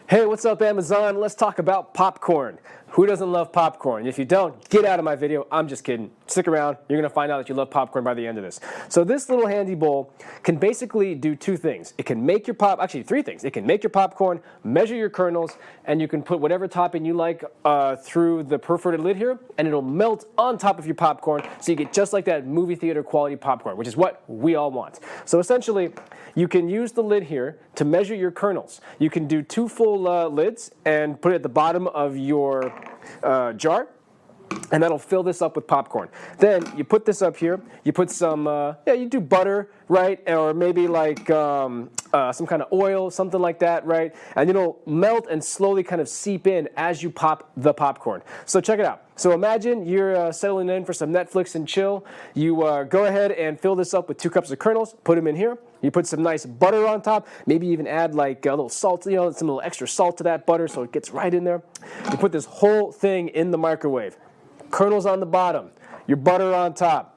Hey, what's up, Amazon? Let's talk about popcorn. Who doesn't love popcorn? If you don't, get out of my video. I'm just kidding. Stick around. You're going to find out that you love popcorn by the end of this. So this little handy bowl can basically do two things. It can make your three things. It can make your popcorn, measure your kernels, and you can put whatever topping you like through the perforated lid here, and it'll melt on top of your popcorn so you get just like that movie theater quality popcorn, which is what we all want. So essentially, you can use the lid here to measure your kernels. You can do two full lids and put it at the bottom of your jar, and that'll fill this up with popcorn. Then you put this up here, you put some, you do butter, right? Or maybe like some kind of oil, something like that, right? And it'll melt and slowly kind of seep in as you pop the popcorn. So check it out. So imagine you're settling in for some Netflix and chill. You go ahead and fill this up with 2 cups of kernels, put them in here. You put some nice butter on top, maybe even add like a little salt, some little extra salt to that butter so it gets right in there. You put this whole thing in the microwave. Kernels on the bottom, your butter on top.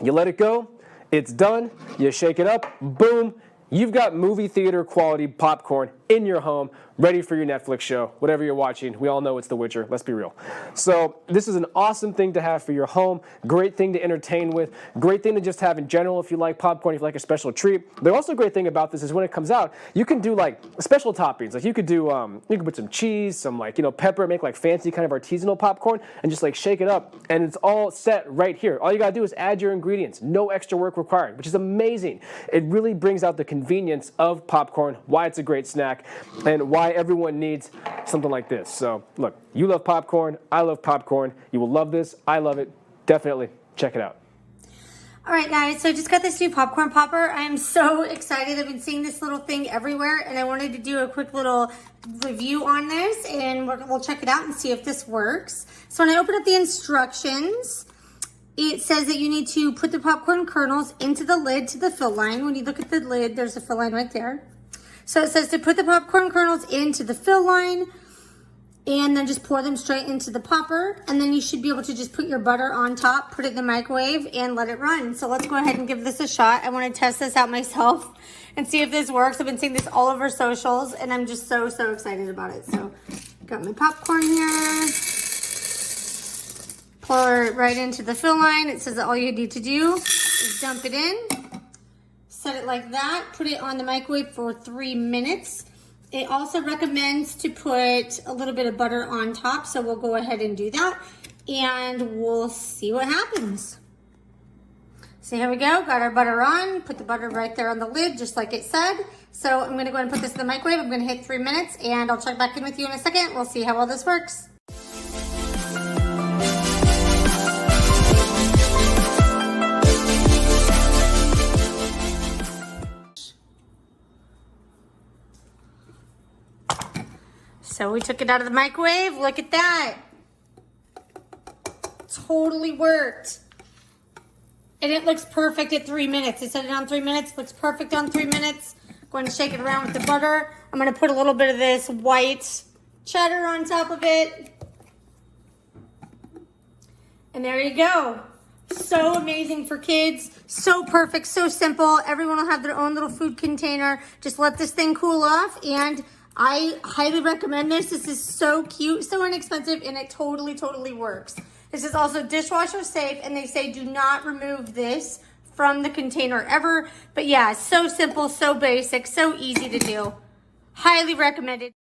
You let it go, it's done, you shake it up, boom, you've got movie theater quality popcorn in your home, ready for your Netflix show, whatever you're watching. We all know it's The Witcher, let's be real. So this is an awesome thing to have for your home, great thing to entertain with, great thing to just have in general if you like popcorn, if you like a special treat. The also great thing about this is when it comes out, you can do like special toppings. Like you could do, you can put some cheese, some like, pepper, make like fancy kind of artisanal popcorn and just like shake it up and it's all set right here. All you gotta do is add your ingredients, no extra work required, which is amazing. It really brings out the convenience of popcorn, why it's a great snack, and why everyone needs something like this. So look, you love popcorn, I love popcorn, you will love this, I love it, definitely check it out. All right, guys, so I just got this new popcorn popper. I am so excited. I've been seeing this little thing everywhere, and I wanted to do a quick little review on this, and we'll check it out and see if this works. So when I open up the instructions, it says that you need to put the popcorn kernels into the lid to the fill line. When you look at the lid, there's a fill line right there. So it says to put the popcorn kernels into the fill line and then just pour them straight into the popper. And then you should be able to just put your butter on top, put it in the microwave and let it run. So let's go ahead and give this a shot. I want to test this out myself and see if this works. I've been seeing this all over socials and I'm just so excited about it. So got my popcorn here. Pour it right into the fill line. It says that all you need to do is dump it in. Set it like that, put it on the microwave for 3 minutes. It also recommends to put a little bit of butter on top, so we'll go ahead and do that, and we'll see what happens. So here we go, got our butter on, put the butter right there on the lid, just like it said. So I'm gonna go ahead and put this in the microwave. I'm gonna hit 3 minutes, and I'll check back in with you in a second. We'll see how well this works. So we took it out of the microwave. Look at that. Totally worked. And it looks perfect at 3 minutes. I set it on 3 minutes. Looks perfect on 3 minutes. Going to shake it around with the butter. I'm going to put a little bit of this white cheddar on top of it. And there you go. So amazing for kids. So perfect. So simple. Everyone will have their own little food container. Just let this thing cool off and I highly recommend this. This is so cute, so inexpensive, and it totally works. This is also dishwasher safe, and they say do not remove this from the container ever. But yeah, so simple, so basic, so easy to do. Highly recommended.